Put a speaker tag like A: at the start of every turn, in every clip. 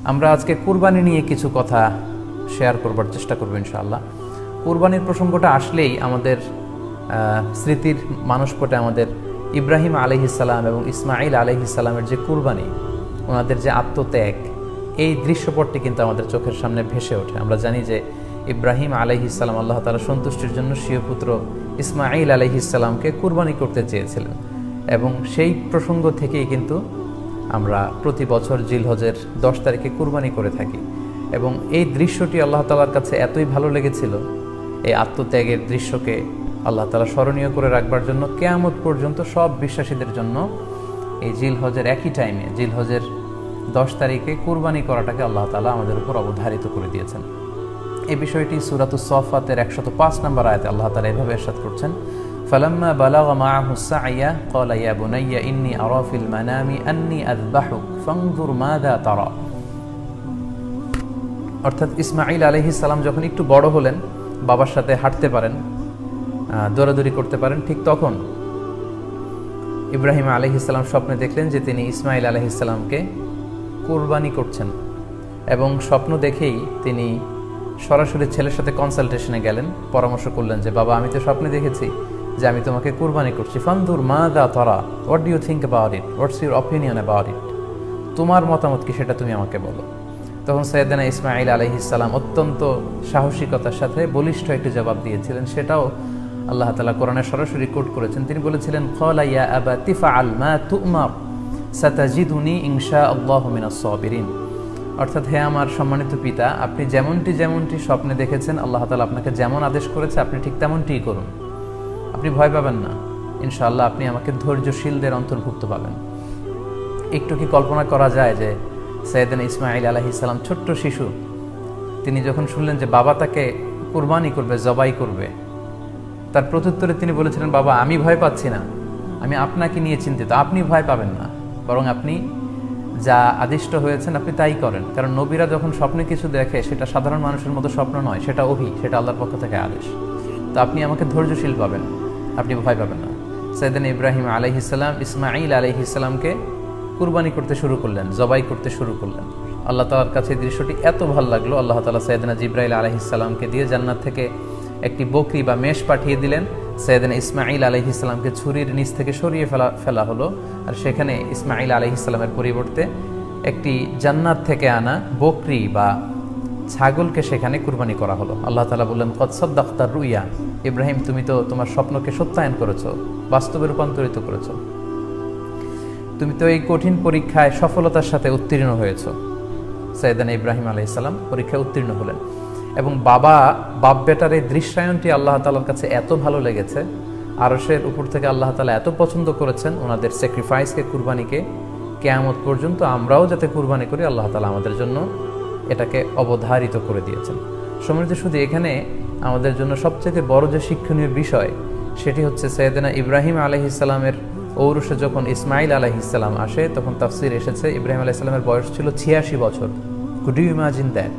A: আমরা আজকে কুরবানি নিয়ে কিছু কথা শেয়ার করবার চেষ্টা করব ইনশাআল্লাহ। কুরবানির প্রসঙ্গটা আসলেই আমাদের স্মৃতির মানসপটে আমাদের ইব্রাহিম আলাইহিসসালাম এবং ইসমাইল আলাইহিসসালামের যে কুরবানি, ওনাদের যে আত্মত্যাগ, এই দৃশ্যপটটি কিন্তু আমাদের চোখের সামনে ভেসে ওঠে। আমরা জানি যে ইব্রাহিম আলাইহিসসালাম আল্লাহ তাআলা সন্তুষ্টির জন্য স্বীয় পুত্র ইসমাইল আলাইহিসসালামকে কুরবানি করতে চেয়েছিলেন, এবং সেই প্রসঙ্গ থেকেই কিন্তু আমরা প্রতি বছর জিলহজের 10 তারিখে কুরবানি করে থাকি। এবং এই দৃশ্যটি আল্লাহ তাআলার কাছে এতই ভালো লেগেছিল, এই আত্মত্যাগের দৃশ্যকে আল্লাহ তাআলা স্মরণীয় করে রাখবার জন্য কিয়ামত পর্যন্ত সব বিশ্বাসীদের জন্য এই জিলহজের একই টাইমে, জিলহজের 10 তারিখে কুরবানি করাটাকে আল্লাহ তাআলা আমাদের উপর অবধারিত করে দিয়েছেন। এই বিষয়টি সূরাতুস সাফফাতের 105 নম্বর আয়াতে আল্লাহ তাআলা এভাবে ইরশাদ করছেন, ফালাম্মা বালাগা মাআহু সা'য়া ক্বালা ইয়া বুনাইয়া ইন্নী আরা ফিল মানামি আন্নী আযবাহুক ফানজুর মাযা তারা। অর্থাৎ ইসমাঈল আলাইহিস সালাম যখন একটু বড় হলেন, বাবার সাথে হাঁটতে পারেন, দৌড়াদৌড়ি করতে পারেন, ঠিক তখন ইব্রাহিম আলাইহিস সালাম স্বপ্নে দেখলেন যে তিনি ইসমাঈল আলাইহিস সালামকে কুরবানি করছেন, এবং স্বপ্ন দেখেই তিনি সরাসরি ছেলের সাথে কনসালটেশনে গেলেন, পরামর্শ করলেন যে বাবা, আমি তো স্বপ্নে দেখেছি যে আমি তোমাকে কুরবানি করছি, ফানজুর মাযা তারা, what do you think about it, what's your opinion about it, তোমার মতামত কি সেটা তুমি আমাকে বলো। তখন সাইয়েদনা ইসমাঈল আলাইহিস সালাম অত্যন্ত সাহসিকতার সাথে বলিষ্ঠ একটি জবাব দিয়েছিলেন, সেটাও আল্লাহ তাআলা কোরআনে সরাসরি কোট করেছেন। তিনি বলেছিলেন, ক্বালা ইয়া আবাতি ফাআল মা তু'মার সাতাজিদুনি ইনশাআল্লাহু মিনাস সাবিরিন। অর্থাৎ, হে আমার সম্মানিত পিতা, আপনি যেমনটি স্বপ্নে দেখেছেন, আল্লাহ তাআলা আপনাকে যেমন আদেশ করেছে আপনি ঠিক তেমনটিই করুন, আপনি ভয় পাবেন না, ইনশাআল্লাহ আপনি আমাকে ধৈর্যশীলদের অন্তর্ভুক্ত পাবেন। একটু কি কল্পনা করা যায় যে সাইয়েদনা ইসমাঈল আলাইহিস সালাম ছোট্ট শিশু, তিনি যখন শুনলেন যে বাবা তাকে কুরবানি করবে, জবাই করবে, তার প্রত্যুত্তরে তিনি বলেছিলেন, বাবা, আমি ভয় পাচ্ছি না, আমি আপনাকে নিয়ে চিন্তিত, আপনি ভয় পাবেন না, বরং আপনি যা আদিষ্ট হয়েছেন আপনি তাই করেন। কারণ নবীরা যখন স্বপ্নে কিছু দেখে, সেটা সাধারণ মানুষের মতো স্বপ্ন নয়, সেটা ওহী, সেটা আল্লাহর পক্ষ থেকে আদেশ। তো আপনি আমাকে ধৈর্যশীল পাবেন, আপনি ভয় পাবেন না। সাইয়েদনা ইব্রাহিম আলাইহিস সালাম ইসমাঈল আলাইহিস সালামকে কুরবানি করতে শুরু করলেন, জবাই করতে শুরু করলেন। আল্লাহ তাআলার কাছে এই দৃশ্যটি এত ভালো লাগলো, আল্লাহ তাআলা সাইয়েদনা জিবরাইল আলাইহিস সালামকে দিয়ে জান্নাত থেকে একটি বকরি বা মেষ পাঠিয়ে দিলেন। সাইয়েদনা ইসমাঈল আলাইহিস সালামকে ছুরির নিচ থেকে সরিয়ে ফেলা হলো, আর সেখানে ইসমাঈল আলাইহিস সালামের পরিবর্তে একটি জান্নাত থেকে আনা বকরি বা ছাগলকে সেখানে কুরবানি করা হলো। আল্লাহ তাআলা বললেন, কদ সাদ্দাকতা রুইয়া, ইব্রাহিম, তুমি তো তোমার স্বপ্নকে সত্যায়ন করেছো, বাস্তবে রূপান্তরিত করেছো, তুমি তো এই কঠিন পরীক্ষায় সফলতার সাথে উত্তীর্ণ হয়েছ। সাইয়েদনা ইব্রাহিম আলাইহিস সালাম পরীক্ষায় উত্তীর্ণ হলেন, এবং বাপ বেটার এই দৃশ্যায়নটি আল্লাহ তাআলার কাছে এত ভালো লেগেছে, আরশের উপর থেকে আল্লাহ তাআলা এত পছন্দ করেছেন ওনাদের স্যাক্রিফাইসকে, কুরবানিকে, কিয়ামত পর্যন্ত আমরাও যাতে কুরবানি করি, আল্লাহ তাআলা আমাদের জন্য এটাকে অবধারিত করে দিয়েছেন। সম্মানিত শুধু এখানে আমাদের জন্য সবচেয়ে বড় যে শিক্ষণীয় বিষয়, সেটি হচ্ছে সাইয়েদনা ইব্রাহিম আলাইহিস সালামের ঔরসে যখন ইসমাঈল আলাইহিস সালাম আসে, তখন তাফসীর এসেছে ইব্রাহিম আলাইহিস সালামের বয়স ছিল 86 বছর। Could you imagine that?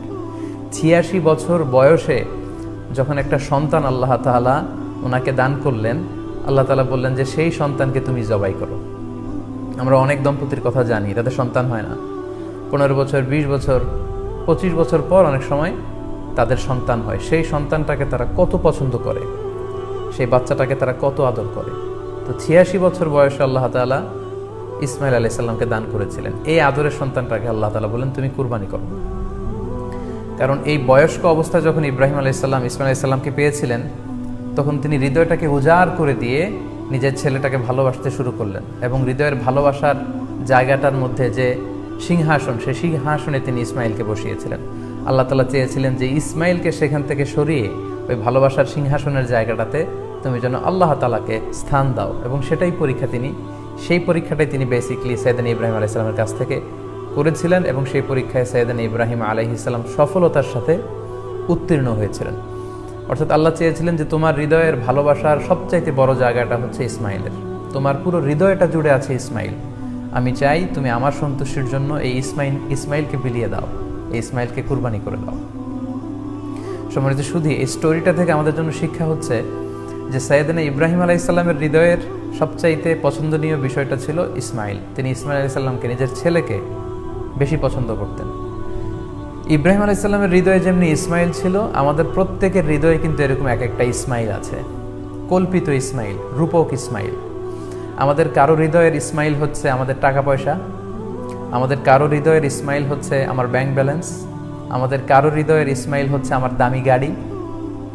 A: 86 বছর বয়সে যখন একটা সন্তান আল্লাহ তাআলা ওনাকে দান করলেন, আল্লাহ তাআলা বললেন যে সেই সন্তানকে তুমি জবাই করো। আমরা অনেক দম্পতির কথা জানি, তাদের সন্তান হয় না, 15 বছর, 20 বছর, 25 বছর পর অনেক সময় তাদের সন্তান হয়। সেই সন্তানটাকে তারা কত পছন্দ করে, সেই বাচ্চাটাকে তারা কত আদর করে। তো 86 বছর বয়সে আল্লাহ তাআলা ইসমাঈল আলাইহিস সালামকে দান করেছিলেন। এই আদরের সন্তানটাকে আল্লাহ তাআলা বলেন, তুমি কুরবানি করো। কারণ এই বয়স্ক অবস্থায় যখন ইব্রাহিম আলাইহিস সালাম ইসমাঈল আলাইহিস সালামকে পেয়েছিলেন, তখন তিনি হৃদয়টাকে উজাড় করে দিয়ে নিজের ছেলেটাকে ভালোবাসতে শুরু করলেন, এবং হৃদয়ের ভালোবাসার জায়গাটার মধ্যে যে সিংহাসন, সেই সিংহাসনে তিনি ইসমাঈলকে বসিয়েছিলেন। আল্লাহ তাআলা চেয়েছিলেন যে ইসমাঈলকে সেখান থেকে সরিয়ে ওই ভালোবাসার সিংহাসনের জায়গাটাতে তুমি যেন আল্লাহ তাআলাকে স্থান দাও, এবং সেই পরীক্ষাটাই তিনি বেসিক্যালি সাইয়েদনা ইব্রাহিম আলাইহিস সালামের কাছ থেকে করেছিলেন, এবং সেই পরীক্ষায় সাইয়েদনা ইব্রাহিম আলাইহিস সালাম সফলতার সাথে উত্তীর্ণ হয়েছিলেন। অর্থাৎ আল্লাহ চেয়েছিলেন যে তোমার হৃদয়ের ভালোবাসার সবচাইতে বড় জায়গাটা হচ্ছে ইসমাঈলের, তোমার পুরো হৃদয়টা জুড়ে আছে ইসমাঈল। আমি চাই তুমি আমার সন্তুষ্টির জন্য এই ইসমাঈলকে বিলিয়ে দাও, এই ইসমাঈলকে কুরবানি করে দাও। সম্মানিত শুধু এই স্টোরিটা থেকে আমাদের জন্য শিক্ষা হচ্ছে যে সাইয়েদনা ইব্রাহিম আলাইহিস সালামের হৃদয়ের সবচাইতে পছন্দনীয় বিষয়টা ছিল ইসমাঈল। তিনি ইসমাঈল আলাইহিস সালামকে, নিজের ছেলেকে বেশি পছন্দ করতেন। ইব্রাহিম আলাইহিস সালামের হৃদয়ে যেমনি ইসমাইল ছিল, আমাদের প্রত্যেকের হৃদয়ে কিন্তু এরকম এক একটা ইসমাইল আছে, কল্পিত ইসমাইল, রূপক ইসমাইল। আমাদের কারো হৃদয়ের ইসমাইল হচ্ছে আমাদের টাকা পয়সা, আমাদের কারো হৃদয়ের ইসমাইল হচ্ছে আমার ব্যাংক ব্যালেন্স, আমাদের কারো হৃদয়ের ইসমাইল হচ্ছে আমার দামি গাড়ি,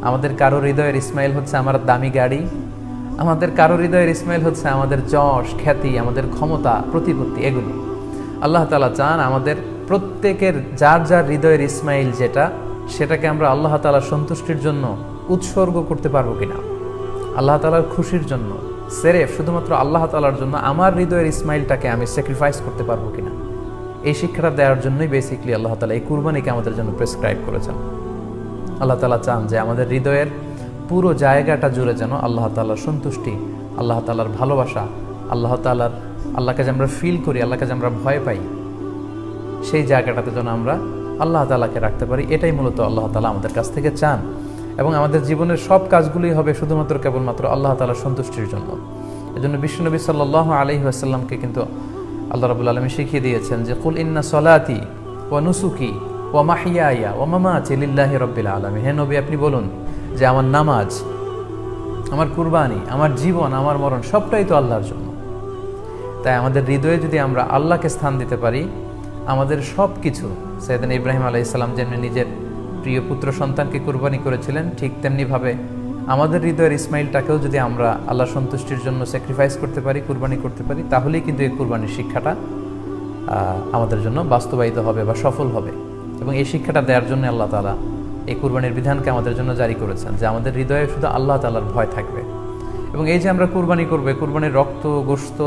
A: আমাদের কারো হৃদয়ের ইসমাইল হচ্ছে আমার দামি গাড়ি, আমাদের কারো হৃদয়ের ইসমাইল হচ্ছে আমাদের যশ, খ্যাতি, আমাদের ক্ষমতা, প্রতিপত্তি, এগুলো। আল্লাহ তাআলা চান আমাদের প্রত্যেকের যার যার হৃদয়ের ইসমাইল যেটা, সেটাকে আমরা আল্লাহ তাআলার সন্তুষ্টির জন্য উৎসর্গ করতে পারবো কিনা, আল্লাহ তাআলার খুশির জন্য, সেরেফ শুধুমাত্র আল্লাহ তাআলার জন্য আমার হৃদয়ের ইসমাইলটাকে আমি স্যাক্রিফাইস করতে পারবো কিনা। এই শিক্ষাটা দেওয়ার জন্যই বেসিক্যালি আল্লাহ তাআলা এই কুরবানিকে আমাদের জন্য প্রেসক্রাইব করেছেন। আল্লাহ তাআলা চান যে আমাদের হৃদয়ের পুরো জায়গাটা জুড়ে যেন আল্লাহ তাআলার সন্তুষ্টি, আল্লাহ তাআলার ভালোবাসা, আল্লাহকে যে আমরা ফিল করি, আল্লাহকে যে আমরা ভয় পাই, সেই জায়গাটাতে যেন আমরা আল্লাহ তাআলাকে রাখতে পারি। এটাই মূলত আল্লাহ তাআলা আমাদের কাছ থেকে চান। এবং আমাদের জীবনের সব কাজগুলোই হবে শুধুমাত্র কেবলমাত্র আল্লাহ তাআলার সন্তুষ্টির জন্য। এজন্য বিশ্বনবী সাল্লাল্লাহু আলাইহি ওয়াসাল্লামকে কিন্তু আল্লাহ রাব্বুল আলামিন শিখিয়ে দিয়েছেন যে কুল ইন্না সলাতি ওয়া নুসুকি ওয়া মাহইয়ায়া ওয়া মামাতি লিল্লাহি রাব্বিল আলামিন। হে নবী, আপনি বলুন যে আমার নামাজ, আমার কুরবানি, আমার জীবন, আমার মরণ সবটাই তো আল্লাহর জন্য। তাই আমাদের হৃদয়ে যদি আমরা আল্লাহকে স্থান দিতে পারি, আমাদের সব কিছু, সাইয়েদনা ইব্রাহিম আলাইহিস সালাম যেমনি নিজের প্রিয় পুত্র সন্তানকে কুরবানি করেছিলেন, ঠিক তেমনিভাবে আমাদের হৃদয়ের ইসমাইলটাকেও যদি আমরা আল্লাহ সন্তুষ্টির জন্য স্যাক্রিফাইস করতে পারি, কুরবানি করতে পারি, তাহলেই কিন্তু এই কুরবানির শিক্ষাটা আমাদের জন্য বাস্তবায়িত হবে বা সফল হবে। এবং এই শিক্ষাটা দেওয়ার জন্য আল্লাহ তাআলা এই কুরবানির বিধানকে আমাদের জন্য জারি করেছেন, যে আমাদের হৃদয়ে শুধু আল্লাহ তাআলার ভয় থাকবে। এবং এই যে আমরা কুরবানি করবে, কুরবানির রক্ত, গোশত,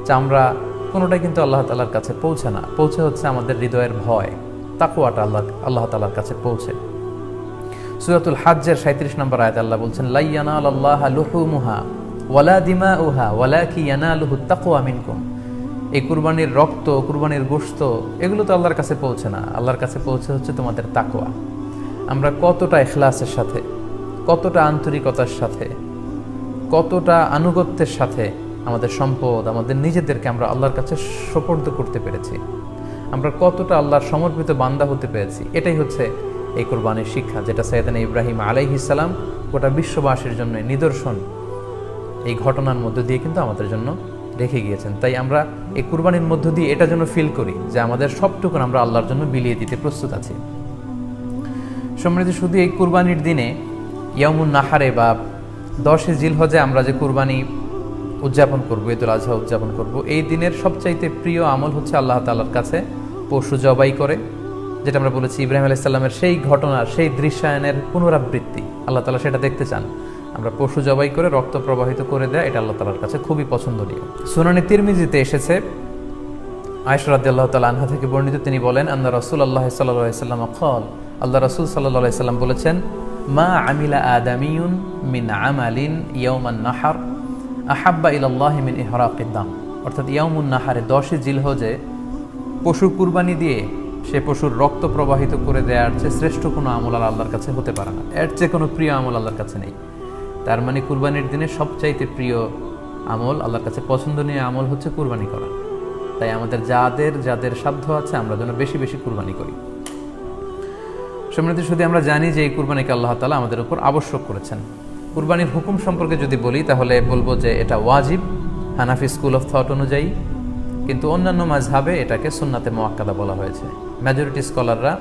A: চামড়া কোনোটাই কিন্তু আল্লাহ তাআলার কাছে পৌঁছে না, পৌঁছে হচ্ছে আমাদের হৃদয়ের ভয়, তাকওয়াটা আল্লাহ তাআলার কাছে পৌঁছে। সূরাতুল হাজ্জের 37 নম্বর আয়াতে আল্লাহ বলছেন, লা ইয়ানালাল্লাহা লুহুমুহা ওয়ালা দিমাউহা ওয়ালাকি ইয়ানালুহুত তাকওয়া মিনকুম। এই কুরবানির রক্ত, কুরবানির গোশত, এগুলো তো আল্লাহর কাছে পৌঁছে না, আল্লাহর কাছে পৌঁছে হচ্ছে তোমাদের তাকওয়া। আমরা কতটা ইখলাসের সাথে, কতটা আন্তরিকতার সাথে, কতটা আনুগত্যের সাথে আমাদের সম্পদ, আমাদের নিজেদেরকে আমরা আল্লাহর কাছে সোপর্দ করতে পেরেছি, আমরা কতটা আল্লাহর সমর্পিত বান্দা হতে পেরেছি, এটাই হচ্ছে এই কুরবানির শিক্ষা, যেটা সাইয়েদনা ইব্রাহিম আলাইহিস সালাম গোটা বিশ্ববাসীর জন্য নিদর্শন এই ঘটনার মধ্য দিয়ে কিন্তু আমাদের জন্য রেখে গিয়েছেন। তাই আমরা এই কুরবানির মধ্য দিয়ে এটা যেন ফিল করি যে আমাদের সবটুকুন আমরা আল্লাহর জন্য বিলিয়ে দিতে প্রস্তুত আছি। সম্মানিত, শুধু এই কুরবানির দিনে ইয়াউমুন নাহারে বা 10 জিলহজে আমরা যে কুরবানি উদযাপন করবো, ঈদুল আজহা উদযাপন করব, এই দিনের সবচাইতে প্রিয় আমল হচ্ছে আল্লাহ তাআলার কাছে পশু জবাই করে, যেটা আমরা বলেছি ইব্রাহিম আলাইহিস সালামের সেই ঘটনার, সেই দৃশ্যায়নের পুনরাবৃত্তি। আল্লাহ তাআলা সেটা দেখতে চান, আমরা পশু জবাই করে রক্ত প্রবাহিত করে দেয়, এটা আল্লাহ তাআলার কাছে খুবই পছন্দনীয়। সুনানে তিরমিজিতে এসেছে, আয়েশা রাদিয়াল্লাহু তাআলা আনহা থেকে বর্ণিত, তিনি বলেন, আন্না রাসূলুল্লাহ সাল্লাল্লাহু আলাইহি ওয়াসাল্লাম ক্বাল, আল্লাহ রাসূল সাল্লাল্লাহু আলাইহি ওয়াসাল্লাম বলেছেন, মা আমিলা আদামিয়ুন মিন আমালিন ইয়াউমান নাহার আহাব্বা ইলাল্লাহি মিন ইহরাকিদ দাম। অর্থাৎ ইয়াউমুন নাহারে 10 জিলহজে পশু কুরবানি দিয়ে সে পশুর রক্ত প্রবাহিত করে দেওয়ার চেয়ে শ্রেষ্ঠ কোনো আমল আল্লাহর কাছে হতে পারে না, এর চেয়ে কোনো প্রিয় আমল আল্লাহর কাছে নেই। তার মানে কুরবানির দিনে সবচাইতে প্রিয় আমল, আল্লাহর কাছে পছন্দনীয় আমল হচ্ছে কুরবানি করা। তাই আমাদের যাদের সাধ্য আছে আমরা যেন বেশি বেশি কুরবানি করি। সম্মানিত, শুধু আমরা জানি যে এই কুরবানিকে আল্লাহ তাআলা আমাদের উপর আবশ্যক করেছেন। কুরবানির হুকুম সম্পর্কে যদি বলি তাহলে বলবো যে এটা ওয়াজিব হানাফি স্কুল অফ থট অনুযায়ী, কিন্তু অন্যান্য মাযহাবে এটাকে সুন্নাতে মুআক্কাদা বলা হয়েছে। মেজরিটি স্কলাররা,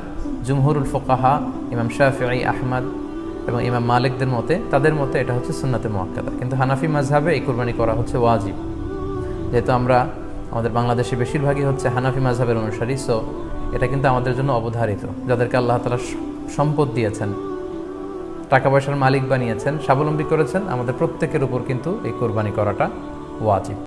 A: জুমহুরুল ফুকাহা, ইমাম শাফিঈ, আহমদ এবং ইমাম মালিকদের মতে, তাদের মতে এটা হচ্ছে সুন্নাতে মুআক্কাদা। কিন্তু হানাফি মাযহাবে এই কুরবানি করা হচ্ছে ওয়াজিব। যেহেতু আমাদের বাংলাদেশে বেশিরভাগই হচ্ছে হানাফি মাযহাবের অনুসারী, সো এটা কিন্তু আমাদের জন্য অবধারিত। যাদেরকে আল্লাহ তাআলা সম্পদ দিয়েছেন, টাকা পয়সার মালিক বানিয়েছেন, স্বাবলম্বী করেছেন, আমাদের প্রত্যেকের উপর কিন্তু এই কুরবানি করাটা ওয়াজিব।